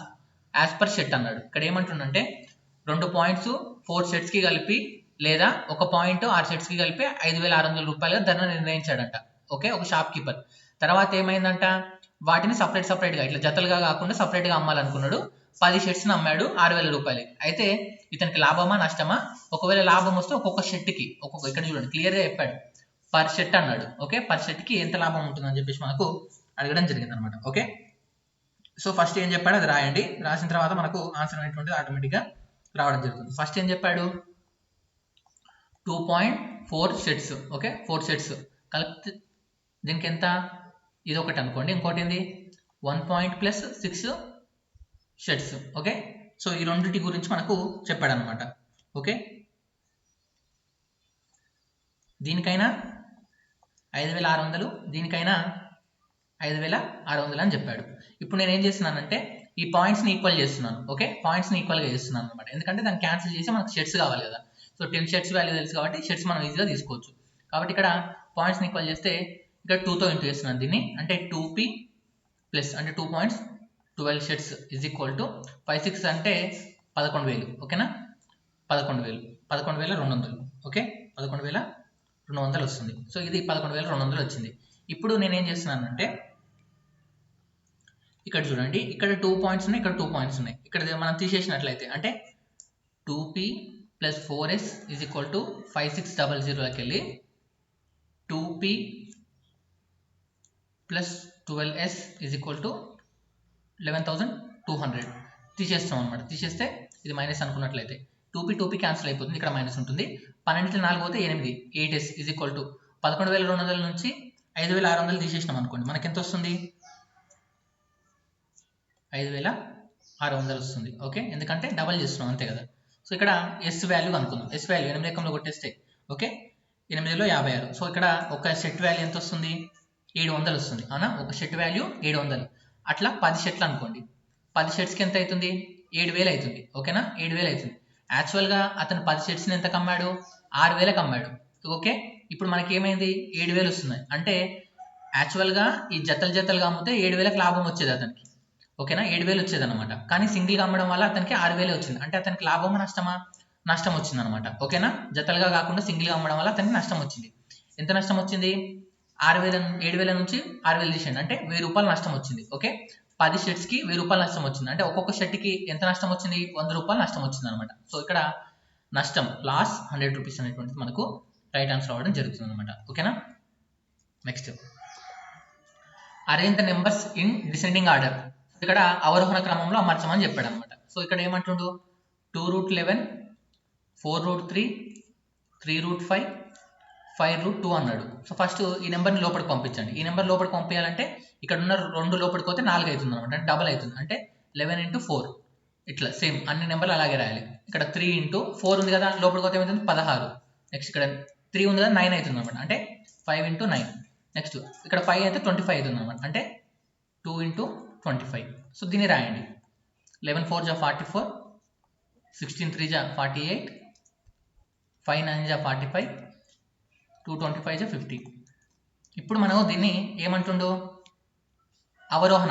as per set అన్నాడు. ఇక్కడ ఏమంటుండంటే 2 points 4 sets కి కలిపి లేదా 1 point 6 sets కి కలిపి 5600 రూపాయల ధర నిర్ణయించాడంట. Okay, ఒక షాప్ కీపర్. తర్వాత ఏమైందంట, వాటిని సపరేట్ గా ఇట్లా జతలుగా కాకుండా సపరేట్ గా అమ్మాలనుకున్నాడు. 10 షర్ట్స్ అమ్మాడు 6000 రూపాయలు. అయితే ఇతనికి లాభమా నష్టమా, ఒకవేళ లాభం వస్తే ఒక్కొక్క షర్ట్కి ఒక్కొక్క, ఇక్కడ చూడండి క్లియర్గా చెప్పాడు పర్ షర్ట్ అన్నాడు. ఓకే, పర్ షర్ట్కి ఎంత లాభం ఉంటుందని చెప్పేసి మనకు అడగడం జరిగింది అనమాట. ఓకే, సో ఫస్ట్ ఏం చెప్పాడు అది రాయండి, రాసిన తర్వాత మనకు ఆన్సర్ అనేటువంటిది ఆటోమేటిక్గా రావడం జరుగుతుంది. ఫస్ట్ ఏం చెప్పాడు, 2.4 షర్ట్స్. ఓకే, 4 షర్ట్స్ కలిపి దీనికి ఎంత, ఇది ఒకటి అనుకోండి, ఇంకోటి ఏంది 1 point plus 6 shirts. Okay, so ఈ రెండింటి గురించి మనకు చెప్పాడు అనమాట. ఓకే, దీనికైనా 5600, దీనికైనా 5600 అని చెప్పాడు. ఇప్పుడు నేను ఏం చేస్తున్నానంటే ఈ పాయింట్స్ని ఈక్వల్ చేస్తున్నాను. ఓకే, పాయింట్స్ని ఈక్వల్గా చేస్తున్నాను అనమాట, ఎందుకంటే దాన్ని క్యాన్సిల్ చేసి మనకు షర్ట్స్ కావాలి కదా. సో 10 షర్ట్స్ వాల్యూ తెలుసు కాబట్టి షర్ట్స్ మనం ఈజీగా తీసుకోవచ్చు. కాబట్టి ఇక్కడ పాయింట్స్ని ఈక్వల్ చేస్తే ఇక్కడ 2తో ఇంటూ చేస్తున్నాను దీన్ని, అంటే 2p ప్లస్ అంటే 2 points 12 shirts is equal to 56 అంటే 11000. ఓకేనా, 11200. ఓకే, 11200 వస్తుంది. సో ఇది 11200 వచ్చింది. ఇప్పుడు నేనేం చేస్తున్నానంటే ఇక్కడ చూడండి, ఇక్కడ 2 పాయింట్స్ ఉన్నాయి, ఇక్కడ 2 పాయింట్స్ ఉన్నాయి. ఇక్కడ మనం తీసేసినట్లయితే అంటే 2p plus 4s is equal to 5600లోకి వెళ్ళి 2p plus 12s is equal to 11200 తీసేస్తాం అనమాట. తీసేస్తే ఇది మైనస్ అనుకున్నట్లయితే 2p క్యాన్సిల్ అయిపోతుంది, ఇక్కడ మైనస్ ఉంటుంది. 12 4 పోతే 8, 8s ఈజ్ ఈక్వల్ టు 11200 నుంచి 5600 తీసేసినాం అనుకోండి, మనకి ఎంత వస్తుంది, 5600 వస్తుంది. ఓకే, ఎందుకంటే డబల్ చేస్తున్నాం అంతే కదా. సో ఇక్కడ ఎస్ వాల్యూ అనుకుందాం, ఎస్ వాల్యూ 8 ఎకంలో కొట్టేస్తే ఓకే 8లో 56. సో ఇక్కడ ఒక సెట్ వాల్యూ ఎంత వస్తుంది, 700 వస్తుంది. అవునా, ఒక సెట్ వాల్యూ 700. అట్లా 10 షర్ట్లు అనుకోండి, 10 షర్ట్స్కి ఎంత అవుతుంది, 7000 అవుతుంది. ఓకేనా, 7000 అవుతుంది. యాక్చువల్గా అతను 10 షర్ట్స్ని ఎంత కమ్మాడు, 6000కి అమ్మాడు. ఓకే, ఇప్పుడు మనకి ఏమైంది, 7000 వస్తుంది. అంటే యాక్చువల్గా ఈ జతలుగా అమ్మితే 7000కి లాభం వచ్చేది అతనికి. ఓకేనా, 7000 వచ్చేది అనమాట. కానీ సింగిల్గా అమ్మడం వల్ల అతనికి 6000 వచ్చింది. అంటే అతనికి లాభమా నష్టమా, నష్టం వచ్చింది అనమాట. ఓకేనా, జతలుగా కాకుండా సింగిల్గా అమ్మడం వల్ల అతనికి నష్టం వచ్చింది. ఎంత నష్టం వచ్చింది, 7000 నుంచి 6000 తీసేయండి, అంటే 1000 రూపాయలు నష్టం వచ్చింది. ఓకే, 10 షర్ట్స్కి 1000 రూపాయలు నష్టం వచ్చింది. అంటే ఒక్కొక్క షర్ట్కి ఎంత నష్టం వచ్చింది, 100 రూపాయలు నష్టం వచ్చింది అనమాట. సో ఇక్కడ నష్టం లాస్ 100 రూపీస్ అనేటువంటిది మనకు రైట్ ఆన్సర్ అవ్వడం జరుగుతుంది అనమాట. ఓకేనా, next arrange the numbers in descending order. ఇక్కడ అవరోహణ క్రమంలో అమర్చమని చెప్పాడు అనమాట. సో ఇక్కడ ఏమంటుండు, 2√11, 4√3, 3√5, 5√2 అన్నాడు. సో ఫస్ట్ ఈ నెంబర్ని లోపలికి పంపించండి. ఈ నెంబర్ లోపలికి పంపించాలంటే ఇక్కడ ఉన్న 2 లోపలికి పోతే 4 అవుతుంది అనమాట, అంటే డబల్ అవుతుంది. అంటే 11 × 4 ఇట్లా సేమ్ అన్ని నెంబర్లు అలాగే రాయాలి. ఇక్కడ 3 × 4 ఉంది కదా, లోపలికి పోతే ఏమవుతుంది 16. నెక్స్ట్ ఇక్కడ 3 ఉంది కదా, 9 అవుతుంది అనమాట, అంటే 5 × 9. నెక్స్ట్ ఇక్కడ 5 అయితే 25 అవుతుంది అనమాట, అంటే 2 × 25. సో దీన్ని రాయండి. 11 4 = 44, 16 3 = 48, 5 9 = 45, 2 25 = 50. ఇప్పుడు మనం దీన్ని ఏమంటుండో, అవరోహణ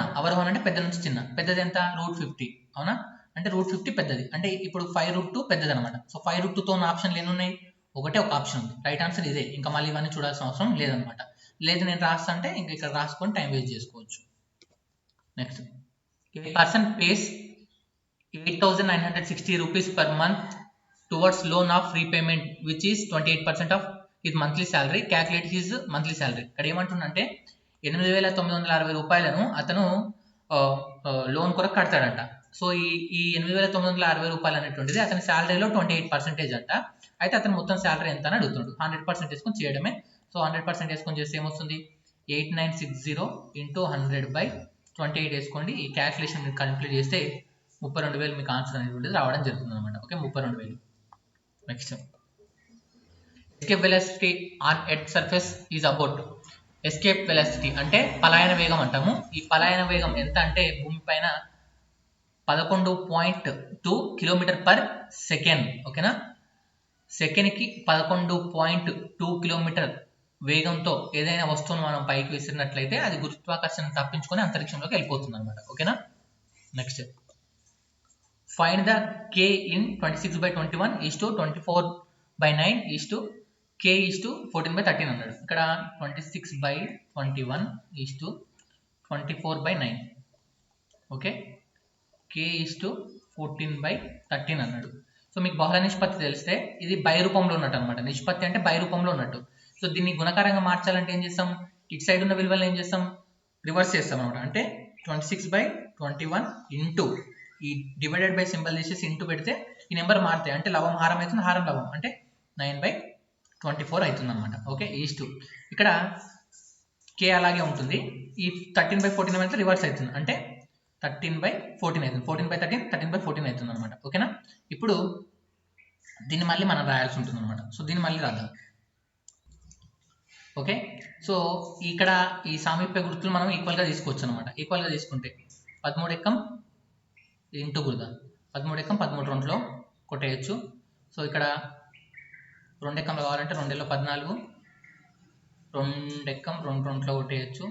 అంటే పెద్ద నుంచి చిన్న, పెద్దది ఎంత, √50. అవునా, అంటే √50 పెద్దది, అంటే ఇప్పుడు 5√2 పెద్దది అనమాట. సో 5√2తో ఉన్న ఆప్షన్లు ఎన్ని ఉన్నాయి? ఒకటే ఒక ఆప్షన్ ఉంది. రైట్ ఆన్సర్ ఇదే, ఇంకా మళ్ళీ ఇవన్నీ చూడాల్సిన అవసరం లేదనమాట. లేదు నేను రాస్తా అంటే ఇంకా ఇక్కడ రాసుకొని టైం వేస్ట్ చేసుకోవచ్చు. Next, A person face 8,960 rupees per month towards loan of repayment which is 28% of his monthly salary, calculate his monthly salary. ఇక్కడ ఏమంటుందంటే 8,960 రూపాయలను అతను లోన్ కొరకు కడతాడంట. సో ఈ 8,960 రూపాయలు అనేటువంటిది అతని శాలరీలో 28% అంట. అయితే అతను మొత్తం శాలరీ ఎంత అని అడుగుతున్నాడు. 100% వేసుకొని చేయడమే. సో 100% వేసుకొని చేస్తే ఏమొస్తుంది? 8960 into 100/28 వేసుకోండి. ఈ క్యాల్కులేషన్ మీరు కంప్లీట్ చేస్తే 32,000 మీకు ఆన్సర్ అనేటువంటిది రావడం జరుగుతుంది అనమాట. Okay, 32,000. Next, escape velocity on earth surface is about. Escape velocity అంటే పలాయన వేగం అంటాము. ఈ పలాయన వేగం ఎంత అంటే భూమి పైన 11.2 km/s. ఓకేనా, సెకండ్కి 11.2 కిలోమీటర్ వేగంతో ఏదైనా వస్తువును మనం పైకి విసిరినట్లయితే అది గురుత్వాకర్షణ తప్పించుకొని అంతరిక్షంలోకి వెళ్ళిపోతుంది అనమాట. ఓకేనా. Next, find the k in 26/21 is to 24/9 is to k is to 14/13 అన్నాడు. ఇక్కడ 26/21 is to 24/9. Okay, k is to 14/13 అన్నాడు. సో మీకు బహుళ నిష్పత్తి తెలిస్తే ఇది బై రూపంలో ఉన్నట్టు అనమాట. నిష్పత్తి అంటే బై రూపంలో ఉన్నట్టు. సో దీన్ని గుణకారంగా మార్చాలంటే ఏం చేస్తాం? ఇటు సైడ్ ఉన్న విలువలను ఏం చేస్తాం? రివర్స్ చేస్తాం అనమాట. అంటే 26/21 ఇంటూ ఈ డివైడెడ్ బై సింబల్ చేసేసి ఇంటూ పెడితే ఈ నెంబర్ మారుతాయి. అంటే లవం హారం అవుతుంది, హారం లవం అంటే 9/24 అవుతుంది అనమాట. ఓకే, ఈస్టు ఇక్కడ కే అలాగే ఉంటుంది. ఈ 13/14 అయితే రివర్స్ అవుతుంది, అంటే 13/14 అవుతుంది. 14/13 13/14 అవుతుంది అనమాట. ఓకేనా. ఇప్పుడు దీన్ని మళ్ళీ మనం రాయాల్సి ఉంటుంది అనమాట. సో దీన్ని మళ్ళీ రాద్దాం. ఓకే, సో ఇక్కడ ఈ సామీప్య గుర్తులు మనం ఈక్వల్గా తీసుకోవచ్చు అనమాట. ఈక్వల్గా తీసుకుంటే 13 ఎక్కం ఇంటూ గుర్దా 13 ఎక్కం 13 రెండులో కొట్టేయచ్చు. సో ఇక్కడ 2 ఎక్కంలో కావాలంటే 2 14, 2 ఎక్కం 2 రెండులో కొట్టేయచ్చు.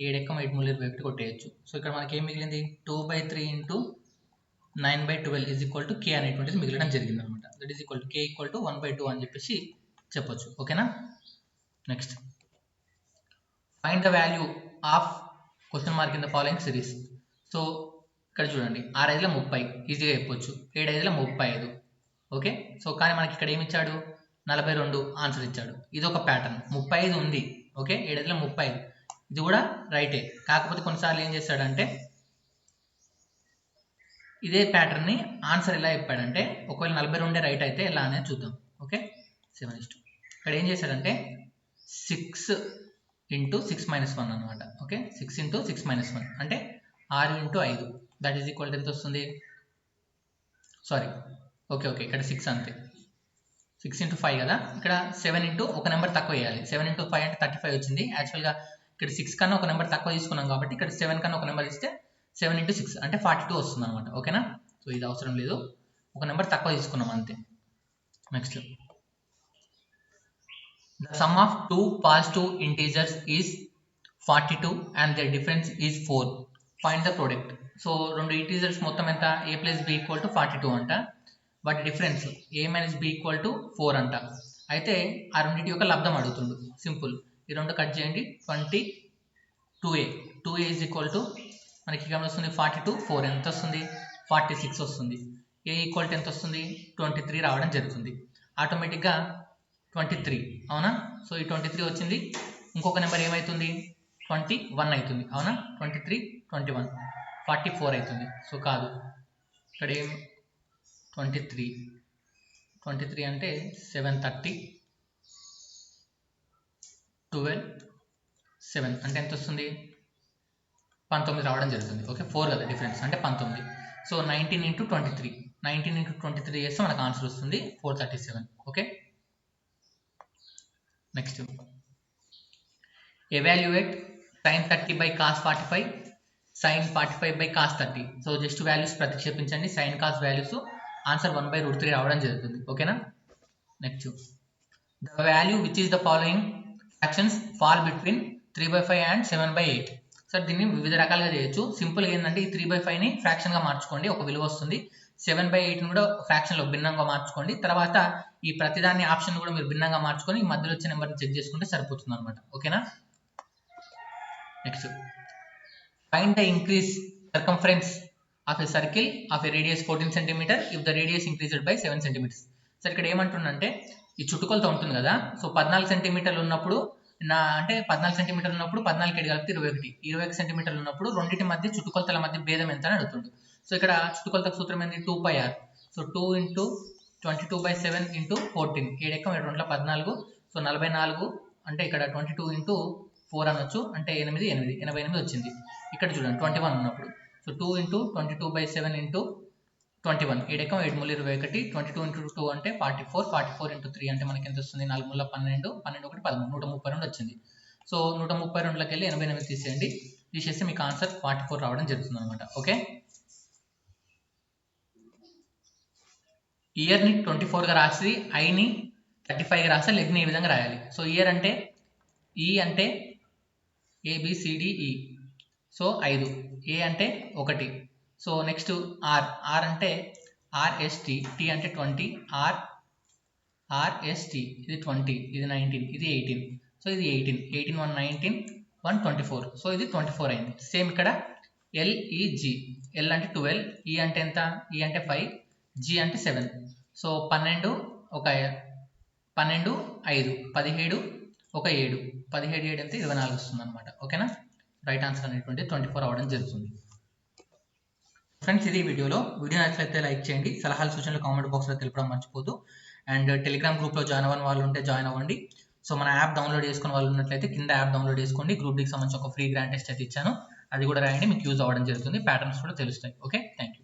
7 ఎక్కం 8 మూల 21 కొట్టేయచ్చు. సో ఇక్కడ మనకి ఏం మిగిలింది? 2/3 ఇంటూ 9/12 ఈజ్ ఈక్వల్ టు కే అనేటువంటిది మిగిలడం జరిగింది అనమాట. That is equal to K equal to 1/2 అని చెప్పేసి చెప్పొచ్చు. ఓకేనా. Next, find the value of question mark in the following series. So ఇక్కడ చూడండి, 6 5 30 ఈజీగా చెప్పొచ్చు. 7 5 35. ఓకే, సో కానీ మనకి ఇక్కడ ఏమి ఇచ్చాడు? 42 ఆన్సర్ ఇచ్చాడు. ఇది ఒక ప్యాటర్న్. 35 ఉంది. ఓకే, 7 5 35 ఇది కూడా రైటే. కాకపోతే కొన్నిసార్లు ఏం చేస్తాడంటే ఇదే ప్యాటర్న్ని ఆన్సర్ ఎలా చెప్పాడంటే, ఒకవేళ 42 రైట్ అయితే ఎలా అనేది చూద్దాం. ఓకే, 7:2 ఇక్కడ ఏం చేశాడంటే 6 ఇంటూ 6 - 1 అనమాట. ఓకే, 6 ఇంటూ 6 - 1 అంటే 6 into 5 that is equal to ఎంత వస్తుంది? సారీ, ఓకే ఓకే ఇక్కడ 6 అంతే. 6 ఇంటూ 5 కదా, ఇక్కడ 7 ఇంటూ ఒక నెంబర్ తక్కువ వేయాలి. 7 ఇంటూ 5 అంటే 35 వచ్చింది. యాక్చువల్గా ఇక్కడ 6 కన్నా ఒక నెంబర్ తక్కువ తీసుకున్నాం కాబట్టి ఇక్కడ 7 కన్నా ఒక నెంబర్ ఇస్తే 7 ఇంటూ 6 అంటే 42 వస్తుంది అనమాట. ఓకేనా. సో ఇది అవసరం లేదు, ఒక నెంబర్ తక్కువ తీసుకున్నాం అంతే. Next, the sum of two positive integers is 42 and their difference is 4. Find the product. So రెండు ఇంటీజర్స్ మొత్తం ఎంత? a + b = 42 అంట. వాటి డిఫరెన్స్ a - b = 4 అంట. అయితే ఆ రెండింటి యొక్క లబ్ధం అడుగుతుండు. సింపుల్, ఈ రెండు కట్ చేయండి. 22a 2a is equal to మనకి ఇక్కడ వస్తుంది 42, 4 ఎంత వస్తుంది? 46 వస్తుంది. a ఈక్వల్ టు ఎంత వస్తుంది? 23 రావడం జరుగుతుంది. ఆటోమేటిక్గా 23 అవునా. సో ఈ 23 వచ్చింది. ఇంకొక నెంబర్ ఏమవుతుంది? 21 అవుతుంది. అవునా, 23 21 44 అవుతుంది. సో కాదు, ఇక్కడ ఏం 23 అంటే 7 30 12 7 అంటే ఎంత వస్తుంది? 19 రావడం జరుగుతుంది. ఓకే, 4 కదా డిఫరెన్స్, అంటే 19. సో 19 ఇంటూ 23 చేస్తే మనకు ఆన్సర్ వస్తుంది 437. Okay. Next, evaluate sin 30/cos 45 sin 45/cos 30. So just values ప్రతిక్షేపించండి. sin cos వాల్యూస్ ఆన్సర్ 1/√3 రావడం జరుగుతుంది. ఓకేనా. Next, the value which is the following fractions fall between 3/5 and 7/8. Sir దీన్ని వివిధ రకాలుగా చేయొచ్చు. సింపుల్గా ఏంటంటే ఈ 3/5ని ఫ్రాక్షన్గా మార్చుకోండి, ఒక విలువ వస్తుంది. 7/8ని కూడా ఫ్రాక్షన్లో భిన్నంగా మార్చుకోండి. తర్వాత ఈ ప్రతిదాన్ని ఆప్షన్ కూడా మీరు భిన్నంగా మార్చుకొని ఈ మధ్యలో వచ్చే నెంబర్ని చెక్ చేసుకుంటే సరిపోతుంది అనమాట. ఓకేనా. Next, find the increase circumference of a circle of a radius 14 cm if the radius increased by 7 cm. Sir ఇక్కడ ఏమంటుందంటే ఈ చుట్టుకొలత ఉంటుంది కదా, సో 14 cm ఉన్నప్పుడు అంటే 14 cm ఉన్నప్పుడు 14 ఏడు కలిపితే 21, 21 cm ఉన్నప్పుడు రెండింటి మధ్య చుట్టుకొలతల మధ్య భేదం ఎంత అని అడుగుతుంది. సో ఇక్కడ చుట్టుకొలత సూత్రం ఏంటి, 2πr. So 2 × 22/7 × 14, 7 ఎక్కం 7 2 14, so 44. అంటే ఇక్కడ 22 × 4 అనొచ్చు, అంటే 88 వచ్చింది. ఇక్కడ చూడండి 21 ఉన్నప్పుడు, సో 2 × 22/7 × 21, 7 ఎక్కం 7 3 21, 22 × 2 అంటే 44, 44 × 3 అంటే మనకి ఎంత వస్తుంది, 4 3 12, 12 1 13, 132 వచ్చింది. సో 132లోకి వెళ్ళి 88 తీసేయండి, తీసేస్తే మీకు ఆన్సర్ 44 రావడం జరుగుతుంది అనమాట. ఓకే. ఇయర్ని 24గా రాసి ఐని 35గా రాస్తే లెగ్ని ఏ విధంగా రాయాలి. సో ఇయర్ అంటే ఈ అంటే ABCDE, సో 5. ఏ అంటే 1. సో నెక్స్ట్ ఆర్ అంటే RST, T అంటే 20, RST ఇది 20, ఇది 19, ఇది 18. సో ఇది 18 1 19 1 24, సో ఇది 24 అయింది. సేమ్ ఇక్కడ LEG, L అంటే 12, E అంటే ఎంత, E అంటే 5, G అంటే 7. సో 12 5 17 7, 17 7 అంటే 24 వస్తుంది అనమాట. ఓకేనా. రైట్ ఆన్సర్ అనేటువంటి 24 అవ్వడం జరుగుతుంది. ఫ్రెండ్స్, ఇది వీడియో నచ్చినట్లయితే లైక్ చేయండి, సలహాలు సూచనలు కామెంట్ బాక్స్లో తెలపడం మర్చిపోద్దు. అండ్ టెలిగ్రామ్ గ్రూప్లో జాయిన్ అవ్వని వాళ్ళు ఉంటే జాయిన్ అవ్వండి. సో మన యాప్ డౌన్లోడ్ చేసుకున్న వాళ్ళు ఉన్నట్లయితే కింద యాప్ డౌన్లోడ్ చేసుకోండి. గ్రూప్ డికి సంబంధించి ఒక ఫ్రీ గ్రాండ్ టెస్ట్ అయితే ఇచ్చాను, అది కూడా రాయండి, మీకు యూజ్ అవ్వడం జరుగుతుంది. ప్యాటర్న్స్ కూడా తెలుస్తాయి. Okay, thank you.